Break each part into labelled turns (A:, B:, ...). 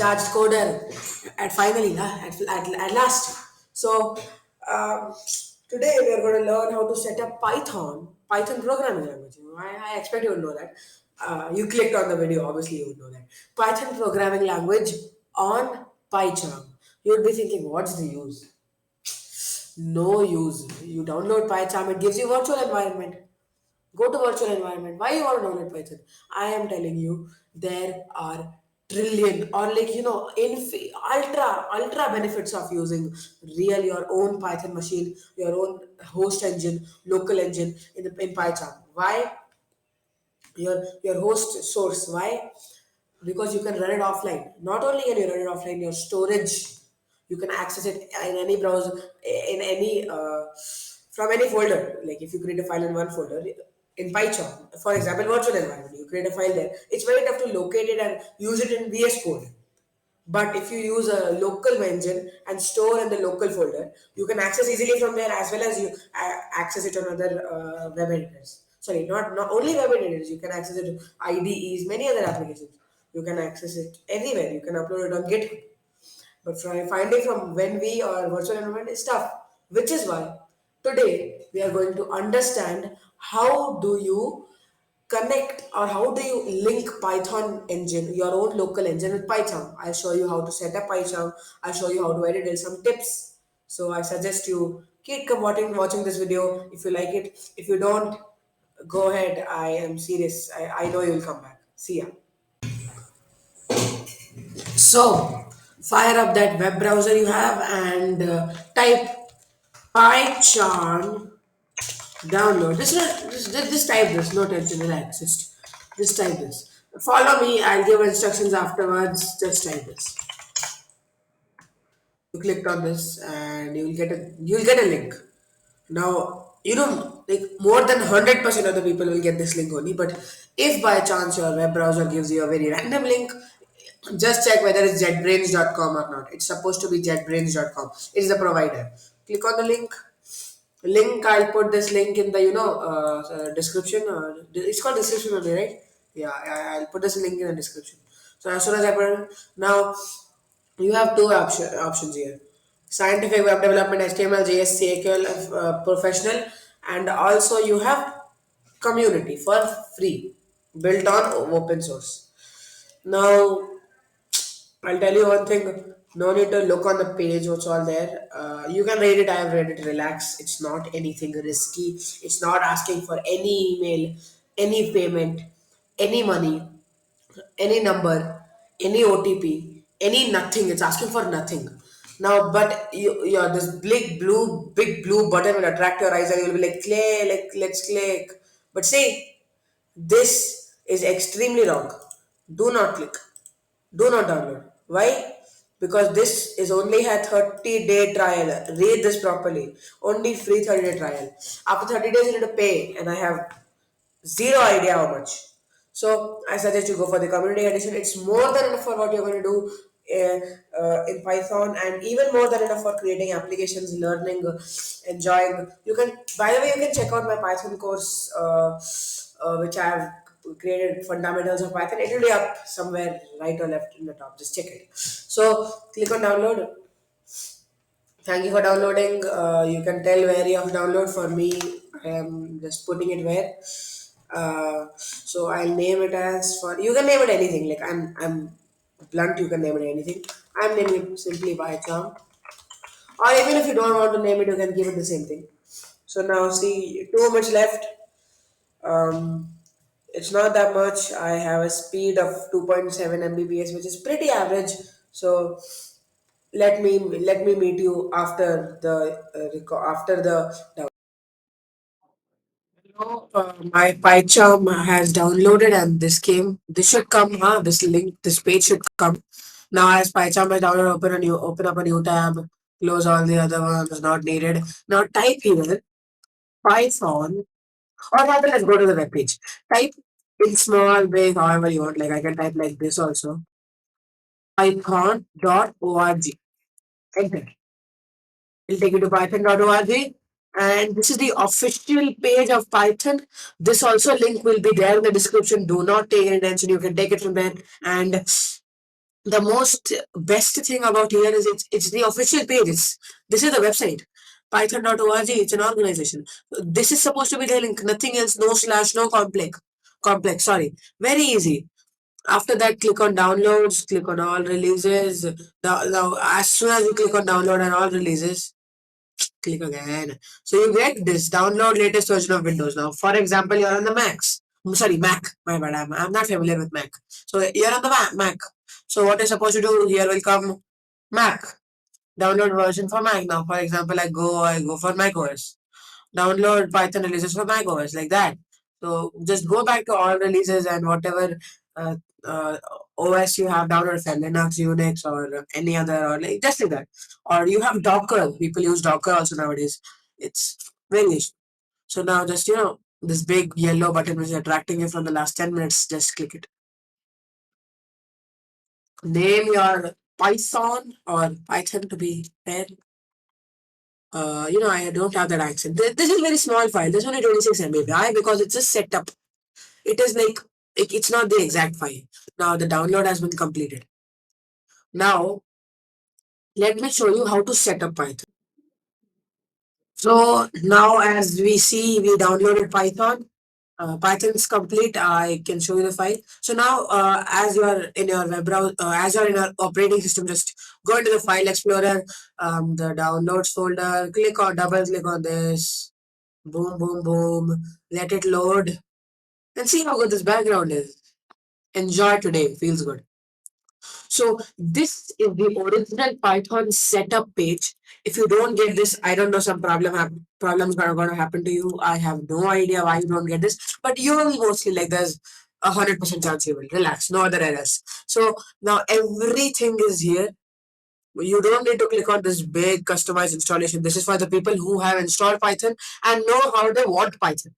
A: charged coder at finally, at last. So um, today we are going to learn how to set up Python programming language. I expect you would know that. You clicked on the video, obviously you would know that. Python programming language on PyCharm. You would be thinking, what's the use? No use. You download PyCharm, it gives you virtual environment. Go to virtual environment. Why you want to download Python? I am telling you, there are trillion or ultra benefits of using real your own Python machine, your own host engine, local engine in PyCharm. Why? Your host source. Why? Because you can run it offline. Not only can you run it offline, your storage, you can access it in any browser, in any from any folder. Like if you create a file in one folder in PyCharm, for example, virtual environment, you create a file there. It's very tough to locate it and use it in VS Code. But if you use a local engine and store in the local folder, you can access easily from there as well as you access it on other web editors. Sorry, not only web editors, you can access it to IDEs, many other applications. You can access it anywhere. You can upload it on GitHub. But finding from Venv or virtual environment is tough, which is why today we are going to understand how do you connect or how do you link Python engine, your own local engine with PyCharm. I'll show you how to set up PyCharm. I'll show you how to edit it, some tips. So I suggest you keep watching this video if you like it. If you don't, go ahead. I am serious. I know you'll come back. See ya. So fire up that web browser you have and type PyCharm download. Just type this. No tension, relax. Just type this. Follow me. I'll give instructions afterwards. Just type this. You clicked on this, and you'll get a link. Now you don't like more than 100% of the people will get this link only. But if by chance your web browser gives you a very random link, just check whether it's jetbrains.com or not. It's supposed to be jetbrains.com. It's the provider. Click on the link. I'll put this link in the description. It's called description only, right? Yeah, I'll put this link in the description. So as soon as I put it, now you have two options here: scientific web development, HTML, JS, CQL, professional, and also you have community for free, built on open source. Now I'll tell you one thing. No need to look on the page what's all there. You can read it. I have read it. Relax. It's not anything risky. It's not asking for any email, any payment, any money, any number, any OTP, any nothing. It's asking for nothing. Now, but this big blue button will attract your eyes, and you'll be like, let's click. But see, this is extremely wrong. Do not click. Do not download. Why? Because this is only a 30-day trial. Read this properly. Only free 30-day trial. After 30 days, you need to pay, and I have zero idea how much. So I suggest you go for the community edition. It's more than enough for what you're going to do in Python, and even more than enough for creating applications, learning, enjoying. You can, by the way, you can check out my Python course, which I have created, fundamentals of Python. It will be up somewhere right or left in the top. Just check it. So click on download. Thank you for downloading. You can tell where you have download. For me, I am just putting it where. So I'll name it as for you can name it anything. Like I'm blunt. You can name it anything. I'm naming it simply PyCharm. Or even if you don't want to name it, you can give it the same thing. So now see 2 minutes left. Um, it's not that much. I have a speed of 2.7 Mbps, which is pretty average. So let me meet you after the after the. Hello, my PyCharm has downloaded and this came. This should come, huh? This link, this page should come. Now, as PyCharm is downloaded, open up a new tab, close all the other ones not needed. Now type here Python, or rather, let's go to the web page. Type in small, big, however you want. Like I can type like this also. Python.org. Enter. It'll take you to python.org. And this is the official page of Python. This also link will be there in the description. Do not take any attention. You can take it from there. And the most best thing about here is it's the official page. This is the website, python.org. It's an organization. This is supposed to be the link, nothing else. No slash, no complex. Sorry, very easy. After that, click on downloads, click on all releases. Now, as soon as you click on download and all releases, click again. So you get this download latest version of Windows. Now, for example, you're on the Macs. Sorry, Mac. My bad. I'm not familiar with Mac. So you're on the Mac. So what you're supposed to do here will come Mac download version for Mac. Now, for example, I go for Mac OS. Download Python releases for Mac OS like that. So just go back to all releases and whatever uh, uh, OS you have downloaded, for Linux, Unix, or any other, or like just like that. Or you have Docker. People use Docker also nowadays. It's very useful. So now just this big yellow button which is attracting you from the last 10 minutes. Just click it. Name your Python or Python to be fair. I don't have that accent. This is very small file. This is only 26 MB. Why? Because it's a setup. It is like it's not the exact file. Now the download has been completed. Now let me show you how to set up Python. So now as we see, we downloaded Python. Python is complete. I can show you the file. So now, as you are in your web browser, as you are in your operating system, just go into the file explorer, the downloads folder. Double click on this. Boom, boom, boom. Let it load and see how good this background is. Enjoy today. Feels good. So this is the original Python setup page. If you don't get this, I don't know, some problems are going to happen to you. I have no idea why you don't get this, but you will mostly like there's 100% chance you will. Relax, no other errors. So now everything is here. You don't need to click on this big customized installation. This is for the people who have installed Python and know how they want Python.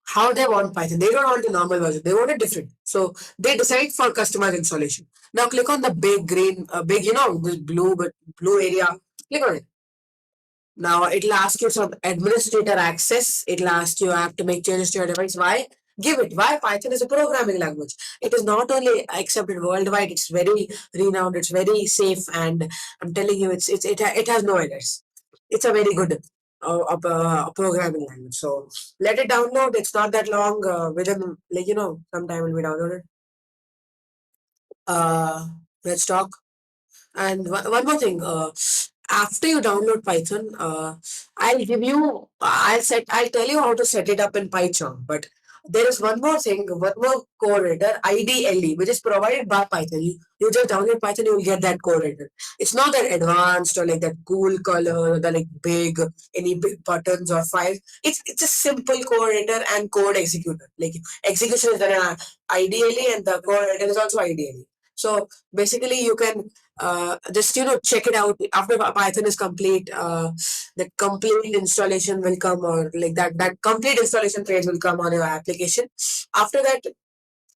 A: How they want Python. They don't want the normal version. They want it different. So they decide for customized installation. Now click on the big green, this blue area. Click on it. Now it'll ask you some administrator access. It'll ask you have to make changes to your device. Why? Give it. Why? Python is a programming language. It is not only accepted worldwide. It's very renowned. It's very safe, and I'm telling you, it has no errors. It's a very good programming language. So let it download. It's not that long. Within some time will be downloaded. Uh, let's talk. And one more thing, after you download Python, I'll tell you how to set it up in PyCharm. But there is one more thing, one more core editor, IDLE, which is provided by Python. You just download Python, you will get that core editor. It's not that advanced or like that cool color, the like any big buttons or files. It's a simple core editor and code executor. Like execution is done in IDLE and the core editor is also IDLE. So basically, you can just check it out after Python is complete. The complete installation will come, or like that complete installation page will come on your application. After that,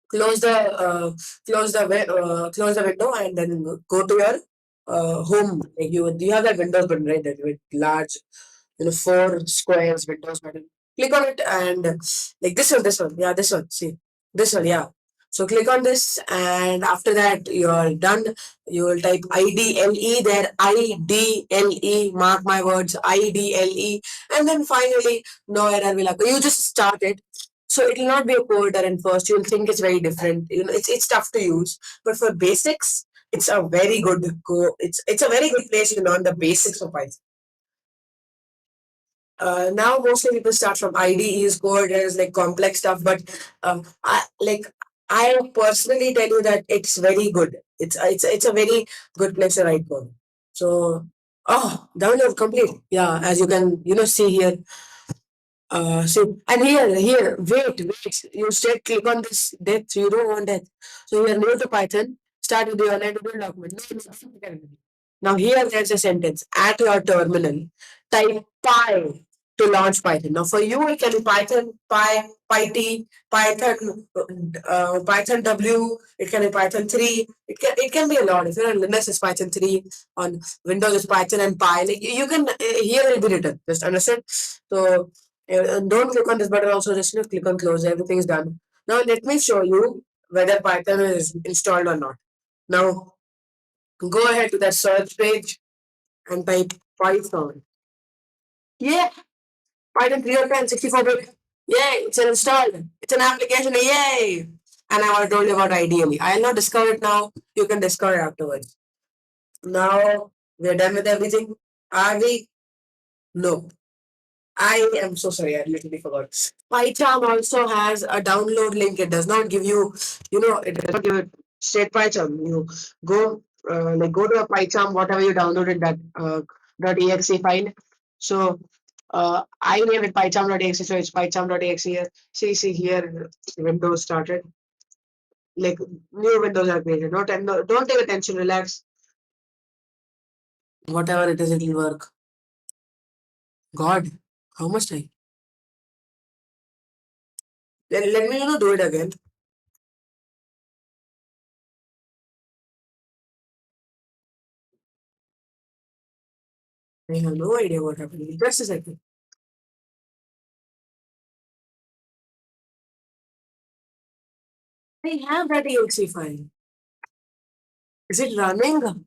A: close the close the window and then go to your home. Like you have that Windows button, right? That with large, four squares Windows button. Click on it and like this one, yeah, this one. See this one, yeah. So click on this, and after that you're done. You will type IDLE there, IDLE. Mark my words, IDLE, and then finally no error will occur. You just start it. So it will not be a coder in first. You'll think it's very different. It's tough to use, but for basics, it's a very good It's a very good place to learn the basics of Python. Now mostly people start from IDEs, code is like complex stuff, but I personally tell you that it's very good. It's a very good place to write code. So download complete. Yeah, as you can see here. So and wait. You said click on this depth. You don't want that. So you are new to Python. Start with the online Google document. No. Now here there's a sentence. At your terminal, type py to launch Python. Now for you it can be Python, PyT, Python W. It can be Python 3. It can be a lot. If you're on Linux, it's Python 3. On Windows, it's Python and Py. Like you can here will be written. Just understand. So don't click on this button. Also, just click on close. Everything is done. Now let me show you whether Python is installed or not. Now go ahead to that search page and type Python. Yeah, Python 310 64-bit. Yay, it's installed. It's an application. Yay! And I already told you about ideally. I'll not discover it now. You can discover it afterwards. Now we're done with everything. Are we? No. I am so sorry. I literally forgot. PyCharm also has a download link. It does not give you, it does not give you straight PyCharm. You go, go to a PyCharm, whatever you downloaded that .exe file. So I named it PyCharm.exe, so it's PyCharm.exe here. See here, Windows started. Like new Windows are created. Don't take attention. Relax. Whatever it is, it will work. God, how much time? Let me do it again. I have no idea what happened. Just a second. I have that exe file. Is it running?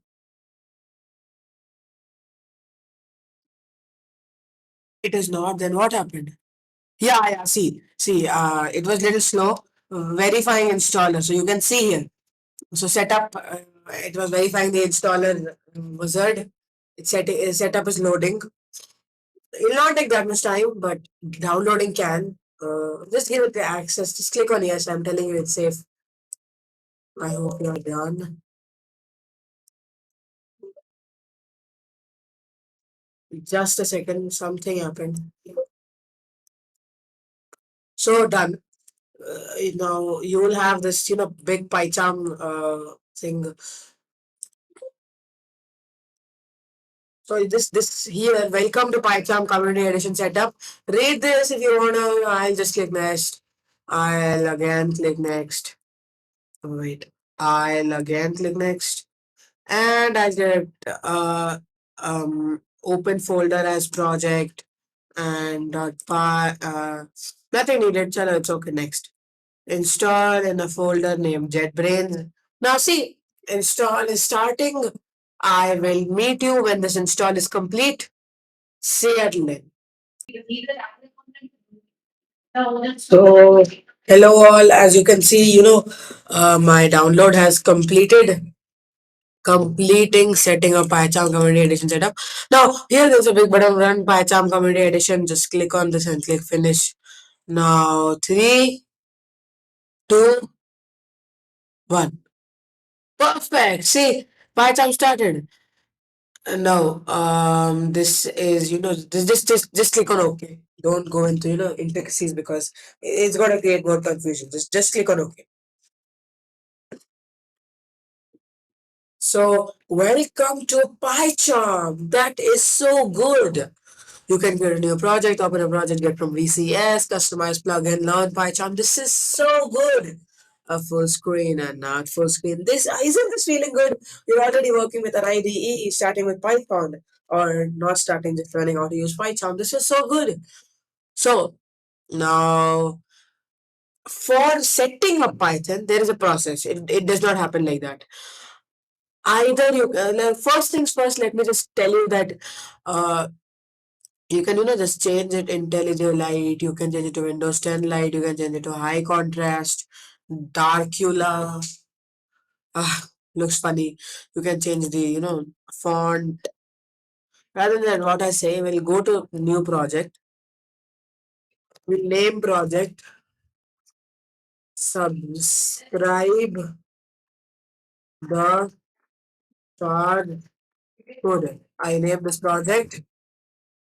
A: It is not. Then what happened? Yeah, yeah. See. It was little slow. Verifying installer. So you can see here. So setup. It was verifying the installer wizard. Setup is loading. It will not take that much time, but downloading can. Just give it the access. Just click on yes. I'm telling you, it's safe. I hope you're done. Just a second. Something happened. So done. Now you will have this, big PyCharm thing. So this here, welcome to PyCharm Community Edition setup. Read this if you wanna. I'll just click next. I'll again click next. Oh, wait. I'll again click next, and I get open folder as project and .py. Nothing needed. Chalo, it's okay. Next. Install in a folder named JetBrains. Now see, install is starting. I will meet you when this install is complete. See you then. So, hello all. As you can see, my download has completed. Completing setting up PyCharm Community Edition setup. Now, here there's a big button run PyCharm Community Edition. Just click on this and click finish. Now, three, two, one. Perfect. See, PyCharm started. No, this is, just click on OK. Don't go into, intricacies because it's going to create more confusion. Just click on OK. So, welcome to PyCharm. That is so good. You can create a new project, open a project, get from VCS, customize plugin, learn PyCharm. This is so good. A full screen and not full screen. This isn't this feeling good? You're already working with an IDE, starting with Python, or not starting, just learning how to use PyCharm. This is so good. So now for setting up Python, there is a process. It does not happen like that. Either first things first, let me just tell you that uh, you can, just change it IntelliJ light. You can change it to Windows 10 light. You can change it to high contrast, Darkula. Looks funny. You can change the, font. Rather than what I say, we'll go to new project. We'll name project. Subscribe the card code. I name this project.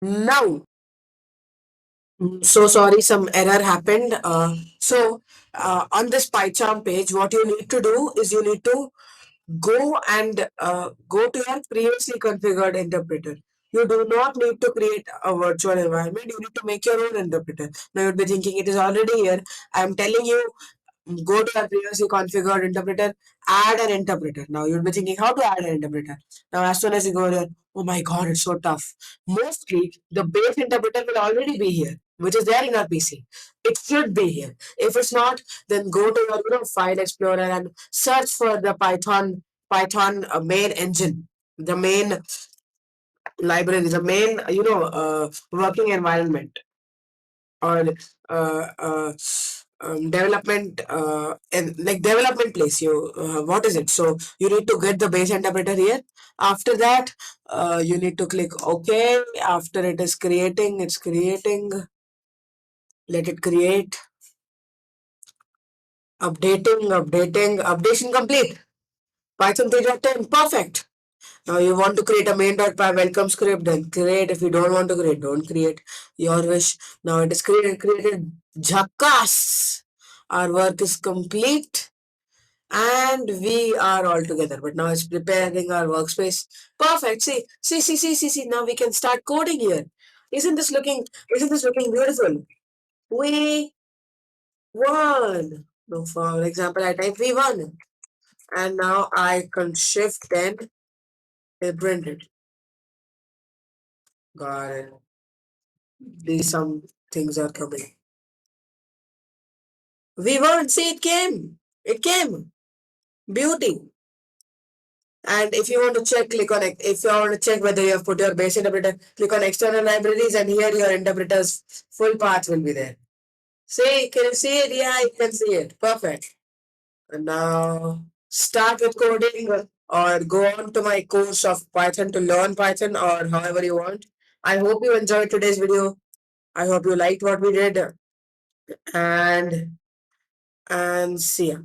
A: Now, so sorry, some error happened. On this PyCharm page, what you need to do is you need to go to your previously configured interpreter. You do not need to create a virtual environment. You need to make your own interpreter. Now you'd be thinking it is already here. I'm telling you, go to our previously configured interpreter, add an interpreter. Now you'll be thinking how to add an interpreter. Now as soon as you go there, oh my god, it's so tough. Mostly the base interpreter will already be here, which is there in our PC. It should be here. If it's not, then go to your file explorer and search for the Python Python main engine, the main library, the main working environment, or development and like development place. You what is it? So you need to get the base interpreter here. After that, you need to click OK. After it is creating, it's creating. Let it create. Updation complete. Python 3.10, perfect. Now you want to create a main.py welcome script, then create. If you don't want to create, don't create. Your wish. Now it is created. Jhakas. Our work is complete and we are all together. But now it's preparing our workspace. Perfect. See. Now we can start coding here. Isn't this looking beautiful? We won. No, for example, I type we won. And now I can shift 10. It printed. Got it. These some things are coming. We won. See, it came. It came. Beauty. And if you want to check, click on it. If you want to check whether you have put your base interpreter, click on external libraries, and here your interpreter's full path will be there. See, can you see it? Yeah, you can see it. Perfect. And now start with coding or go on to my course of Python to learn Python or however you want. I hope you enjoyed today's video. I hope you liked what we did, and see ya.